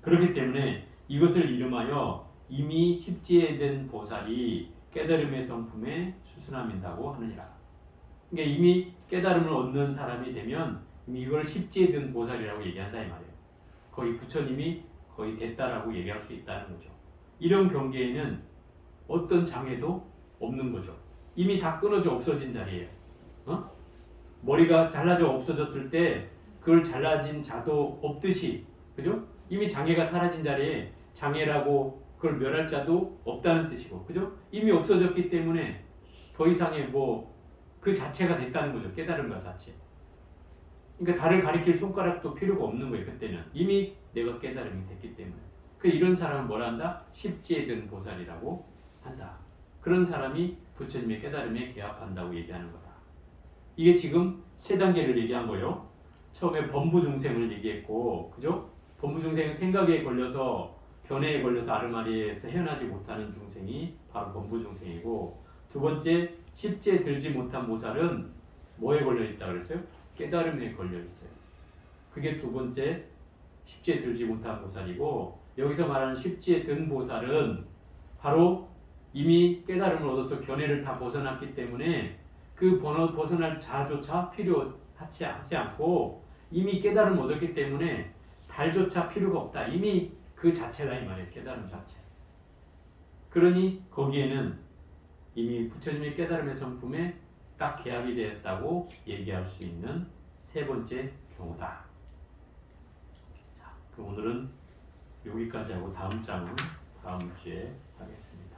그렇기 때문에 이것을 이름하여 이미 십지에 든 보살이 깨달음의 성품에 수순함인다고 하느니라. 그러니까 이미 깨달음을 얻는 사람이 되면 이걸 십지에 든 보살이라고 얘기한다 이 말이에요. 거의 부처님이 거의 됐다라고 얘기할 수 있다는 거죠. 이런 경계에는 어떤 장애도 없는 거죠. 이미 다 끊어져 없어진 자리예요. 머리가 잘라져 없어졌을 때 그걸 잘라진 자도 없듯이, 그죠? 이미 장애가 사라진 자리에 장애라고 그걸 멸할 자도 없다는 뜻이고, 그죠? 이미 없어졌기 때문에 더 이상의 그 자체가 됐다는 거죠. 깨달음과 자체. 그러니까 달을 가리킬 손가락도 필요가 없는 거예요. 그때는 이미 내가 깨달음이 됐기 때문에. 이런 사람은 뭐라 한다? 십지에 든 보살이라고 한다. 그런 사람이 부처님의 깨달음에 개합한다고 얘기하는 거다. 이게 지금 세 단계를 얘기한 거예요. 처음에 범부중생을 얘기했고, 그죠? 범부중생은 생각에 걸려서 견해에 걸려서 아르마리에서 헤어나지 못하는 중생이 바로 범부중생이고, 두 번째 십지에 들지 못한 보살은 뭐에 걸려 있다 그랬어요? 깨달음에 걸려 있어요. 그게 두 번째 십지에 들지 못한 보살이고, 여기서 말하는 십지에 든 보살은 바로 이미 깨달음을 얻어서 견해를 다 벗어났기 때문에 그 벗어날 자조차 필요하지 않고 이미 깨달음을 얻었기 때문에 달조차 필요가 없다. 이미 그 자체다 이 말이에요. 깨달음 자체. 그러니 거기에는 이미 부처님의 깨달음의 성품에 딱 개합이 되었다고 얘기할 수 있는 세 번째 경우다. 자, 그럼 오늘은 여기까지 하고 다음 장은 다음 주에 하겠습니다.